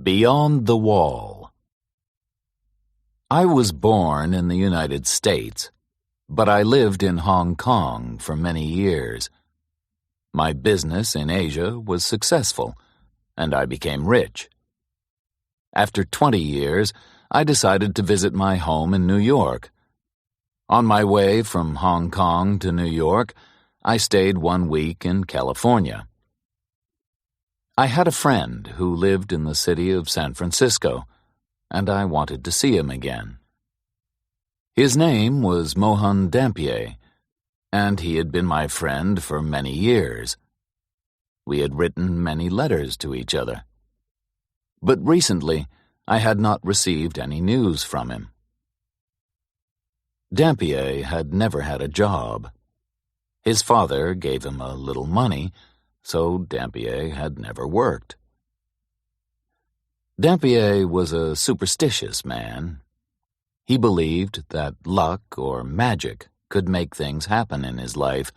Beyond the Wall. I was born in the United States, but I lived in Hong Kong for many years. My business in Asia was successful, and I became rich. After 20 years, I decided to visit my home in New York. On my way from Hong Kong to New York, I stayed 1 week in California. I had a friend who lived in the city of San Francisco, and I wanted to see him again. His name was Mohan Dampier, and he had been my friend for many years. We had written many letters to each other. But recently, I had not received any news from him. Dampier had never had a job. His father gave him a little money, so Dampier had never worked. Dampier was a superstitious man. He believed that luck or magic could make things happen in his life.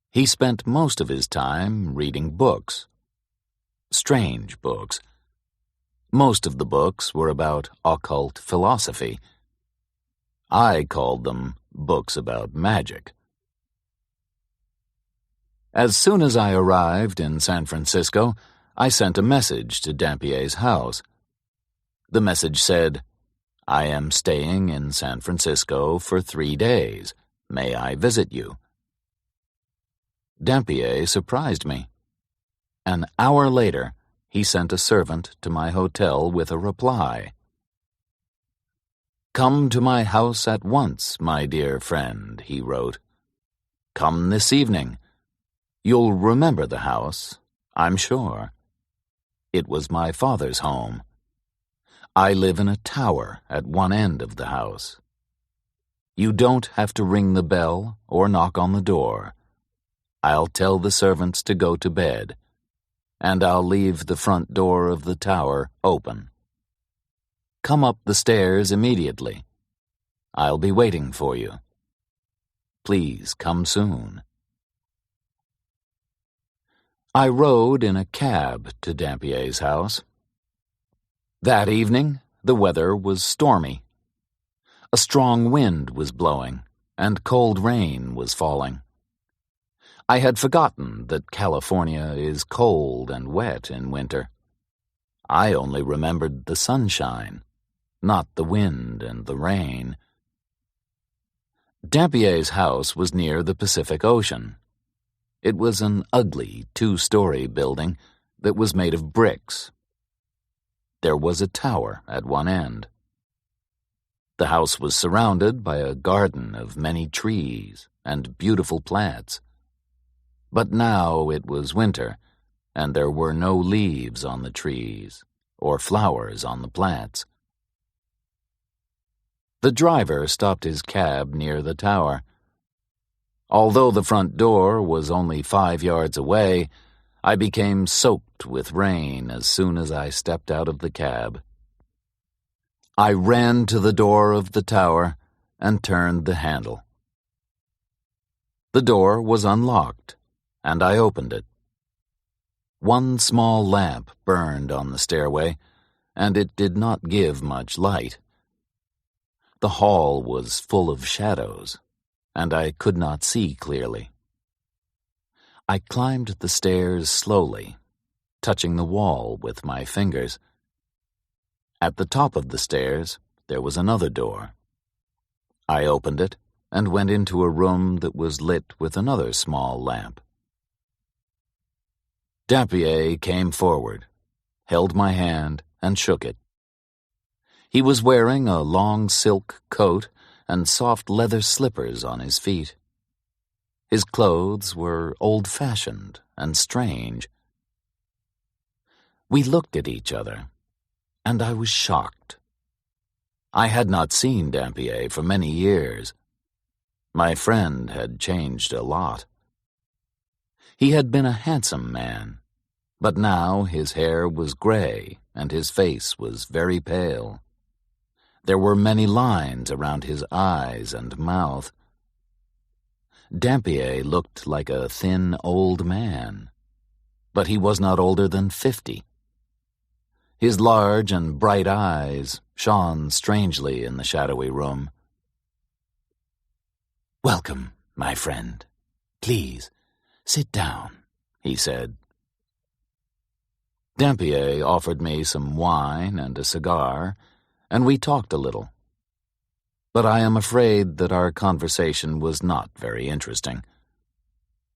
He spent most of his time reading books. Strange books. Most of the books were about occult philosophy. I called them books about magic. As soon as I arrived in San Francisco, I sent a message to Dampier's house. The message said, "I am staying in San Francisco for 3 days. May I visit you?" Dampier surprised me. An hour later, he sent a servant to my hotel with a reply. "Come to my house at once, my dear friend," he wrote. "Come this evening. You'll remember the house, I'm sure. It was my father's home. I live in a tower at one end of the house. You don't have to ring the bell or knock on the door. I'll tell the servants to go to bed, and I'll leave the front door of the tower open. Come up the stairs immediately. I'll be waiting for you. Please come soon." I rode in a cab to Dampier's house. That evening, the weather was stormy. A strong wind was blowing, and cold rain was falling. I had forgotten that California is cold and wet in winter. I only remembered the sunshine, not the wind and the rain. Dampier's house was near the Pacific Ocean. It was an ugly 2-story building that was made of bricks. There was a tower at one end. The house was surrounded by a garden of many trees and beautiful plants. But now it was winter, and there were no leaves on the trees or flowers on the plants. The driver stopped his cab near the tower. Although the front door was only 5 yards away, I became soaked with rain as soon as I stepped out of the cab. I ran to the door of the tower and turned the handle. The door was unlocked, and I opened it. One small lamp burned on the stairway, and it did not give much light. The hall was full of shadows, and I could not see clearly. I climbed the stairs slowly, touching the wall with my fingers. At the top of the stairs, there was another door. I opened it and went into a room that was lit with another small lamp. Dampier came forward, held my hand, and shook it. He was wearing a long silk coat and soft leather slippers on his feet. His clothes were old-fashioned and strange. We looked at each other, and I was shocked. I had not seen Dampier for many years. My friend had changed a lot. He had been a handsome man, but now his hair was gray and his face was very pale. There were many lines around his eyes and mouth. Dampier looked like a thin old man, but he was not older than 50. His large and bright eyes shone strangely in the shadowy room. "Welcome, my friend. Please, sit down," he said. Dampier offered me some wine and a cigar, and we talked a little. But I am afraid that our conversation was not very interesting.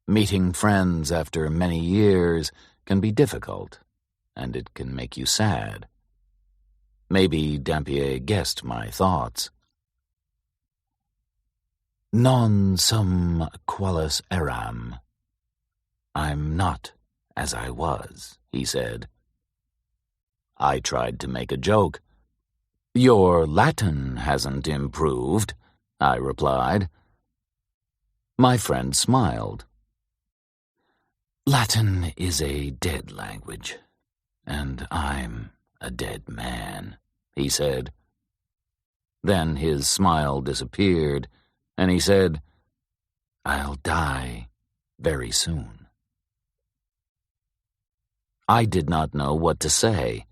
Meeting friends after many years can be difficult, and it can make you sad. Maybe Dampier guessed my thoughts. "Non sum qualis eram." "I'm not as I was," he said. I tried to make a joke. "Your Latin hasn't improved," I replied. My friend smiled. "Latin is a dead language, and I'm a dead man," he said. Then his smile disappeared, and he said, "I'll die very soon." I did not know what to say.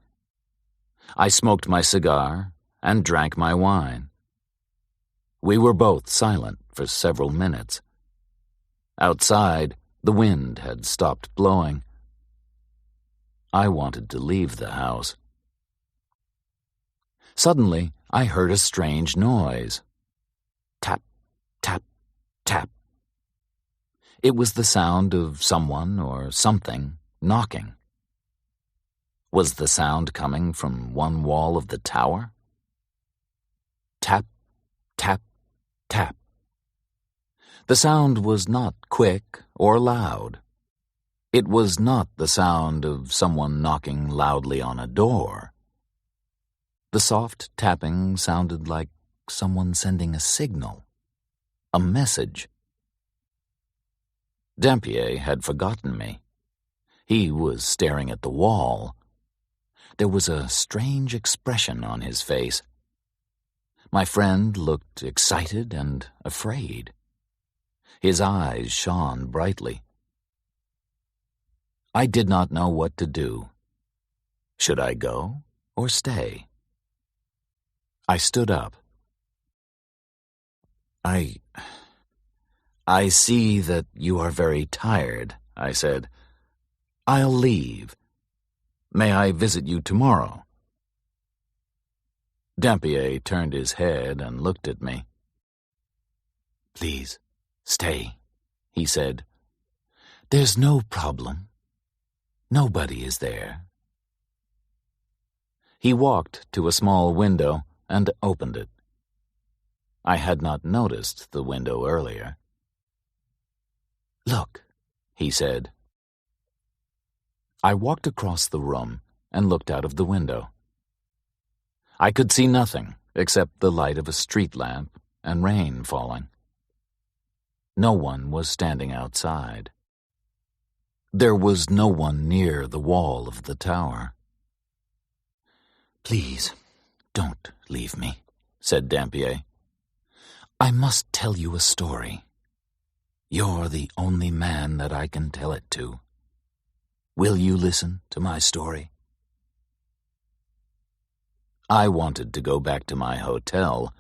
I smoked my cigar and drank my wine. We were both silent for several minutes. Outside, the wind had stopped blowing. I wanted to leave the house. Suddenly, I heard a strange noise. Tap, tap, tap. It was the sound of someone or something knocking. Was the sound coming from one wall of the tower? Tap, tap, tap. The sound was not quick or loud. It was not the sound of someone knocking loudly on a door. The soft tapping sounded like someone sending a signal, a message. Dampier had forgotten me. He was staring at the wall. There was a strange expression on his face. My friend looked excited and afraid. His eyes shone brightly. I did not know what to do. Should I go or stay? I stood up. I see that you are very tired," I said. "I'll leave. May I visit you tomorrow?" Dampier turned his head and looked at me. "Please, stay," he said. "There's no problem. Nobody is there." He walked to a small window and opened it. I had not noticed the window earlier. "Look," he said. I walked across the room and looked out of the window. I could see nothing except the light of a street lamp and rain falling. No one was standing outside. There was no one near the wall of the tower. "Please, don't leave me," said Dampier. "I must tell you a story. You're the only man that I can tell it to. Will you listen to my story?" I wanted to go back to my hotel.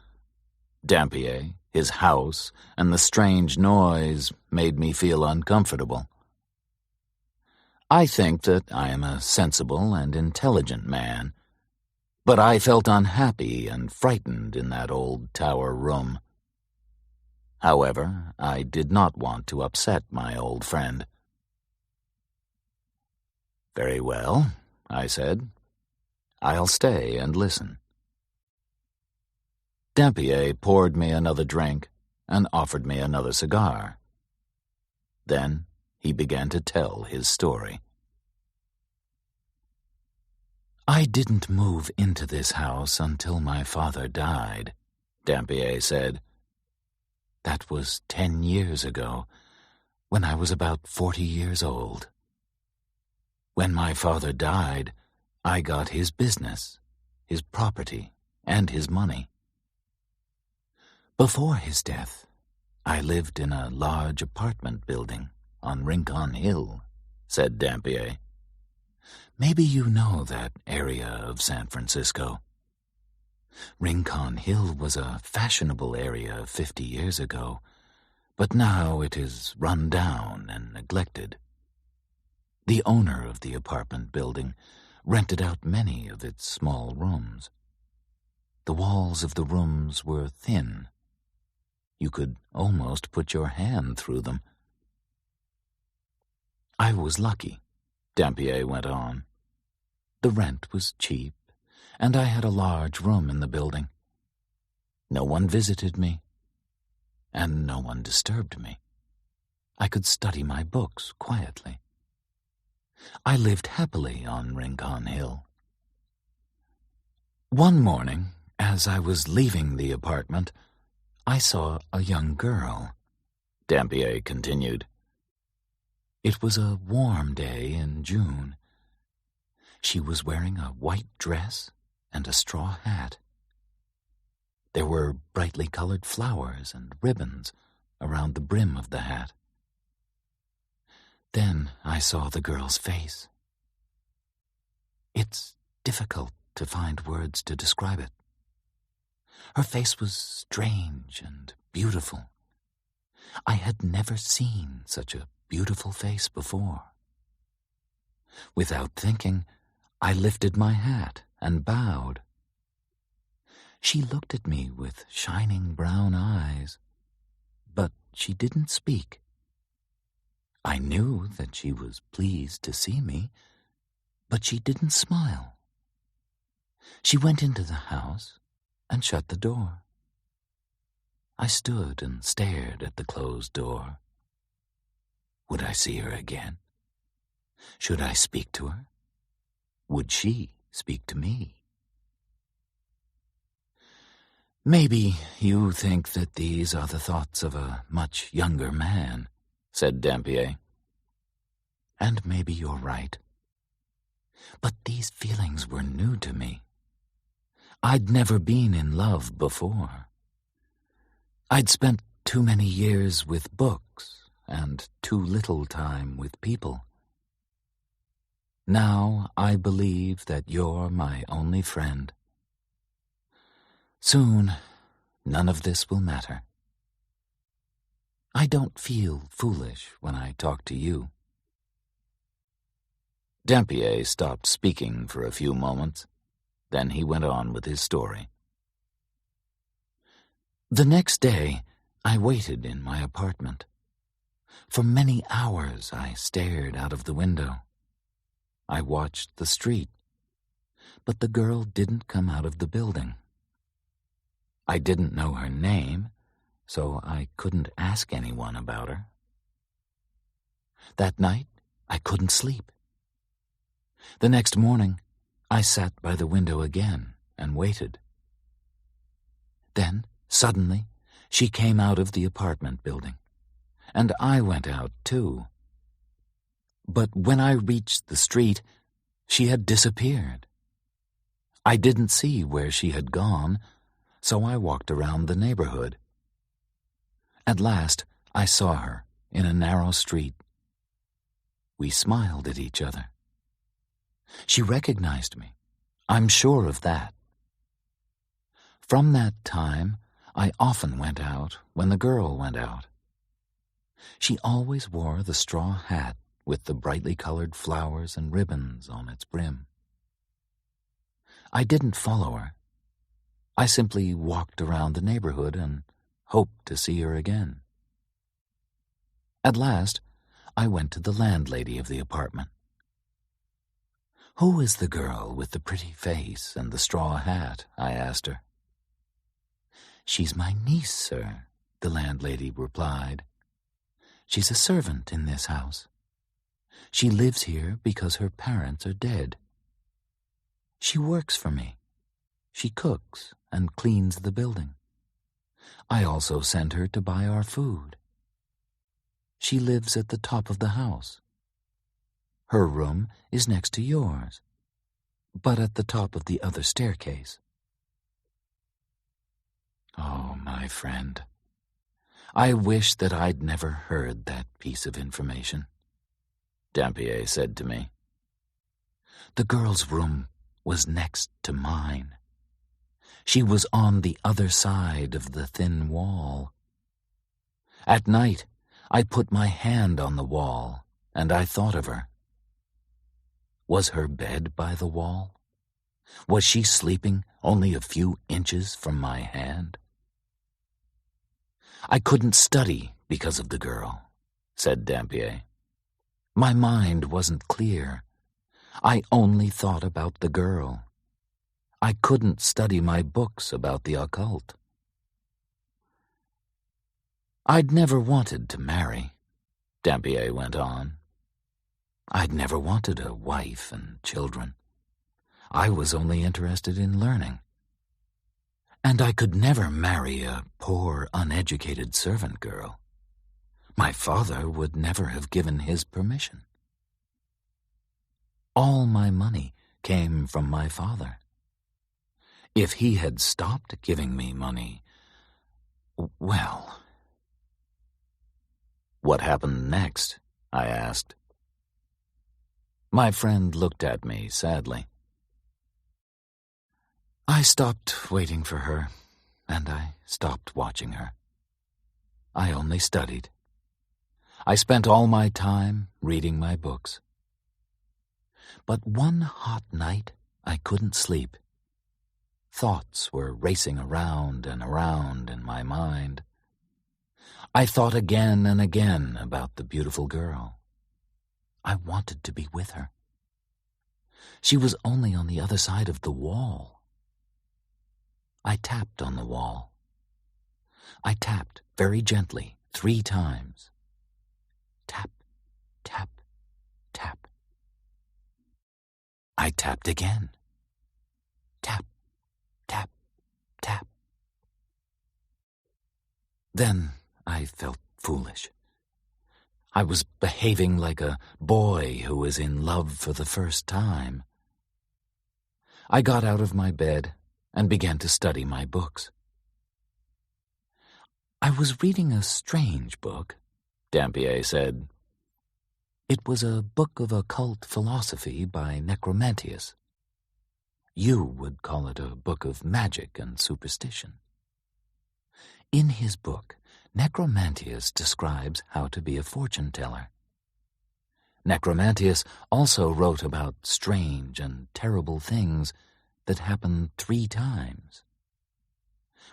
Dampier, his house, and the strange noise made me feel uncomfortable. I think that I am a sensible and intelligent man, but I felt unhappy and frightened in that old tower room. However, I did not want to upset my old friend. "Very well," I said. "I'll stay and listen." Dampier poured me another drink and offered me another cigar. Then he began to tell his story. "I didn't move into this house until my father died," Dampier said. "That was 10 years ago, when I was about 40 years old. When my father died, I got his business, his property, and his money. Before his death, I lived in a large apartment building on Rincon Hill," said Dampier. Maybe you know that area of San Francisco. Rincon Hill was a fashionable area 50 years ago, but now it is run down and neglected. The owner of the apartment building rented out many of its small rooms. The walls of the rooms were thin. You could almost put your hand through them. I was lucky, Dampier went on. The rent was cheap, and I had a large room in the building. No one visited me, and no one disturbed me. I could study my books quietly. I lived happily on Rincon Hill. One morning, as I was leaving the apartment, I saw a young girl, Dampier continued. It was a warm day in June. She was wearing a white dress and a straw hat. There were brightly colored flowers and ribbons around the brim of the hat. Then I saw the girl's face. It's difficult to find words to describe it. Her face was strange and beautiful. I had never seen such a beautiful face before. Without thinking, I lifted my hat and bowed. She looked at me with shining brown eyes, but she didn't speak. I knew that she was pleased to see me, but she didn't smile. She went into the house and shut the door. I stood and stared at the closed door. Would I see her again? Should I speak to her? Would she speak to me? Maybe you think that these are the thoughts of a much younger man, said Dampier. And maybe you're right. But these feelings were new to me. I'd never been in love before. I'd spent too many years with books and too little time with people. Now I believe that you're my only friend. Soon, none of this will matter. I don't feel foolish when I talk to you. Dampier stopped speaking for a few moments. Then he went on with his story. The next day, I waited in my apartment. For many hours I stared out of the window. I watched the street, but the girl didn't come out of the building. I didn't know her name, so I couldn't ask anyone about her. That night, I couldn't sleep. The next morning, I sat by the window again and waited. Then, suddenly, she came out of the apartment building, and I went out too. But when I reached the street, she had disappeared. I didn't see where she had gone, so I walked around the neighborhood. At last, I saw her in a narrow street. We smiled at each other. She recognized me. I'm sure of that. From that time, I often went out when the girl went out. She always wore the straw hat with the brightly colored flowers and ribbons on its brim. I didn't follow her. I simply walked around the neighborhood and hoped to see her again. At last, I went to the landlady of the apartment. "Who is the girl with the pretty face and the straw hat?" I asked her. "She's my niece, sir," the landlady replied. "She's a servant in this house. She lives here because her parents are dead. She works for me. She cooks and cleans the building. I also send her to buy our food. She lives at the top of the house. Her room is next to yours, but at the top of the other staircase." Oh, my friend, I wish that I'd never heard that piece of information, Dampier said to me. The girl's room was next to mine. She was on the other side of the thin wall. At night, I put my hand on the wall, and I thought of her. Was her bed by the wall? Was she sleeping only a few inches from my hand? I couldn't study because of the girl, said Dampier. My mind wasn't clear. I only thought about the girl. I couldn't study my books about the occult. I'd never wanted to marry, Dampier went on. I'd never wanted a wife and children. I was only interested in learning. And I could never marry a poor, uneducated servant girl. My father would never have given his permission. All my money came from my father. If he had stopped giving me money, well... What happened next? I asked. My friend looked at me sadly. I stopped waiting for her, and I stopped watching her. I only studied. I spent all my time reading my books. But one hot night, I couldn't sleep. Thoughts were racing around and around in my mind. I thought again and again about the beautiful girl. I wanted to be with her. She was only on the other side of the wall. I tapped on the wall. I tapped very gently 3 times. Tap, tap, tap. I tapped again. Tap, tap, tap. Then I felt foolish. I was behaving like a boy who is in love for the first time. I got out of my bed and began to study my books. I was reading a strange book, Dampier said. It was a book of occult philosophy by Necromantius. You would call it a book of magic and superstition. In his book, Necromantius describes how to be a fortune-teller. Necromantius also wrote about strange and terrible things that happened 3 times.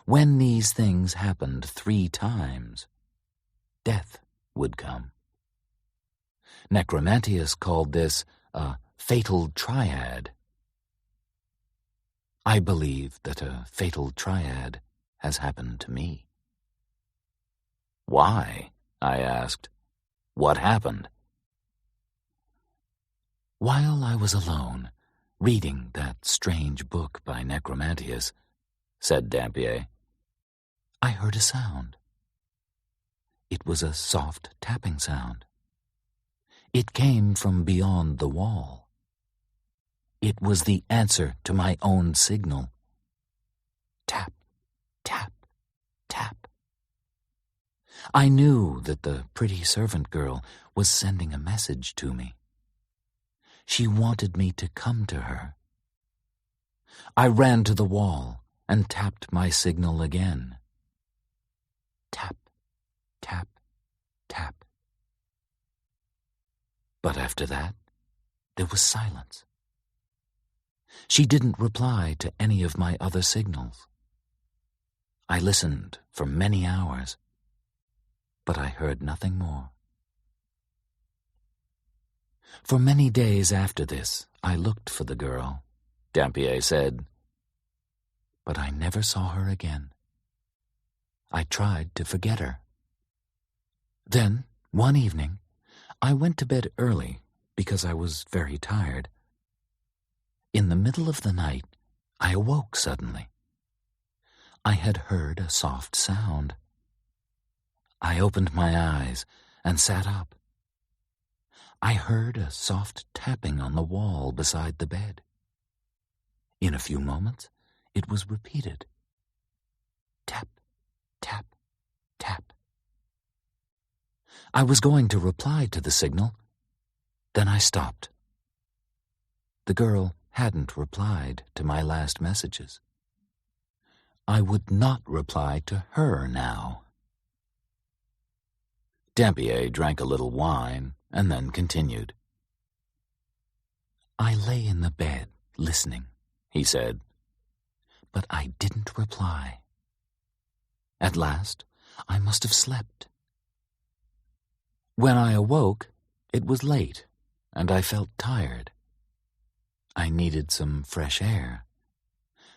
When these things happened 3 times, death would come. Necromantius called this a fatal triad. I believe that a fatal triad has happened to me. Why? I asked. What happened? While I was alone, reading that strange book by Necromantius, said Dampier, I heard a sound. It was a soft tapping sound. It came from beyond the wall. It was the answer to my own signal. Tap, tap, tap. I knew that the pretty servant girl was sending a message to me. She wanted me to come to her. I ran to the wall and tapped my signal again. Tap, tap, tap. But after that, there was silence. She didn't reply to any of my other signals. I listened for many hours, but I heard nothing more. For many days after this, I looked for the girl, Dampier said, but I never saw her again. I tried to forget her. Then, one evening, I went to bed early because I was very tired. In the middle of the night, I awoke suddenly. I had heard a soft sound. I opened my eyes and sat up. I heard a soft tapping on the wall beside the bed. In a few moments, it was repeated. Tap, tap, tap. I was going to reply to the signal. Then I stopped. The girl hadn't replied to my last messages. I would not reply to her now. Dampier drank a little wine and then continued. I lay in the bed, listening, he said, but I didn't reply. At last, I must have slept. When I awoke, it was late, and I felt tired. I needed some fresh air,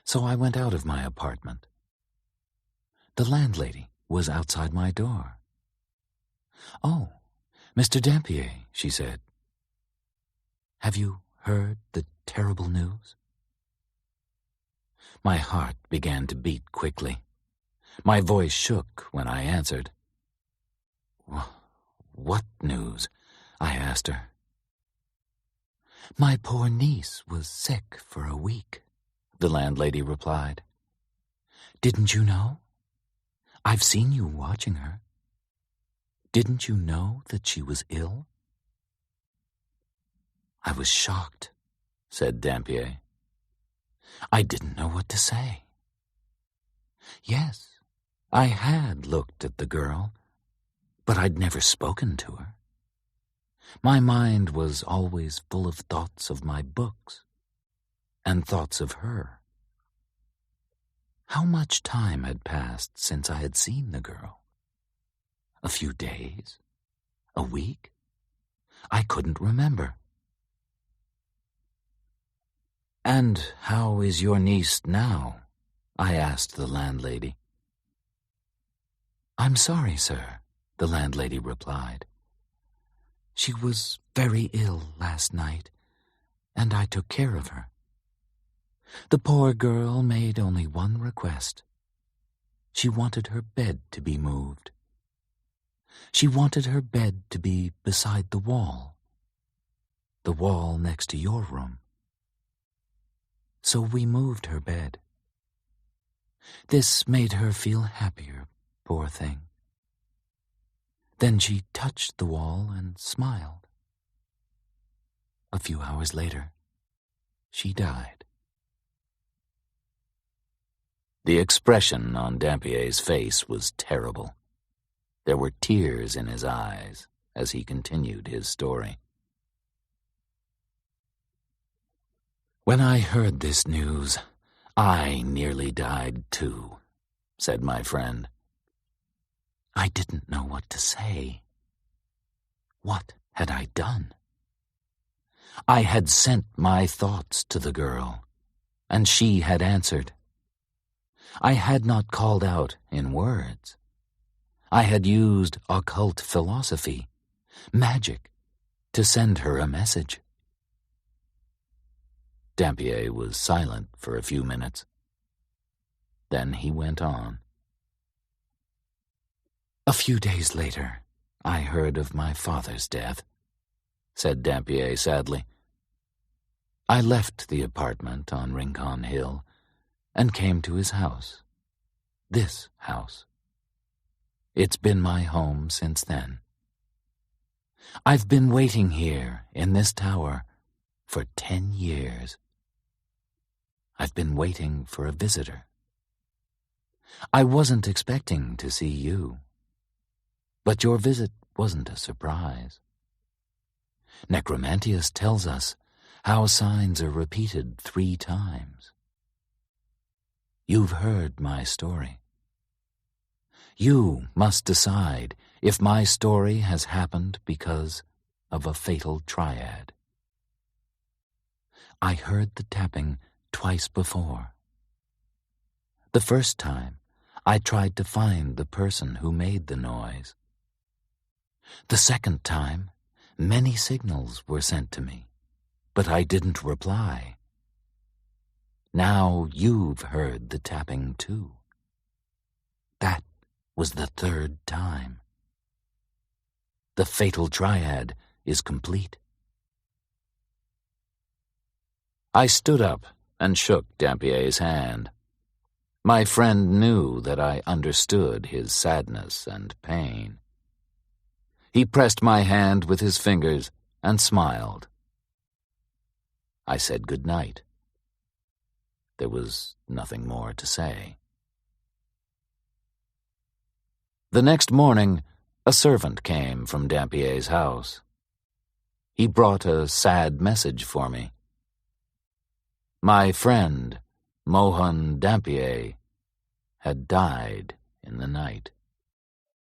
so I went out of my apartment. The landlady was outside my door. Oh, Mr. Dampier, she said. Have you heard the terrible news? My heart began to beat quickly. My voice shook when I answered. What news? I asked her. My poor niece was sick for a week, the landlady replied. Didn't you know? I've seen you watching her. Didn't you know that she was ill? I was shocked, said Dampier. I didn't know what to say. Yes, I had looked at the girl, but I'd never spoken to her. My mind was always full of thoughts of my books and thoughts of her. How much time had passed since I had seen the girl? A few days? A week? I couldn't remember. And how is your niece now? I asked the landlady. I'm sorry, sir, the landlady replied. She was very ill last night, and I took care of her. The poor girl made only one request. She wanted her bed to be moved. She wanted her bed to be beside the wall next to your room. So we moved her bed. This made her feel happier, poor thing. Then she touched the wall and smiled. A few hours later, she died. The expression on Dampier's face was terrible. There were tears in his eyes as he continued his story. When I heard this news, I nearly died too, said my friend. I didn't know what to say. What had I done? I had sent my thoughts to the girl, and she had answered. I had not called out in words. I had used occult philosophy, magic, to send her a message. Dampier was silent for a few minutes. Then he went on. A few days later, I heard of my father's death, said Dampier sadly. I left the apartment on Rincon Hill and came to his house, this house. It's been my home since then. I've been waiting here in this tower for 10 years. I've been waiting for a visitor. I wasn't expecting to see you. But your visit wasn't a surprise. Necromantius tells us how signs are repeated 3 times. You've heard my story. You must decide if my story has happened because of a fatal triad. I heard the tapping twice before. The first time, I tried to find the person who made the noise. The second time, many signals were sent to me, but I didn't reply. Now you've heard the tapping too. That was the 3rd time. The fatal triad is complete. I stood up and shook Dampier's hand. My friend knew that I understood his sadness and pain. He pressed my hand with his fingers and smiled. I said good night. There was nothing more to say. The next morning, a servant came from Dampier's house. He brought a sad message for me. My friend, Mohan Dampier, had died in the night.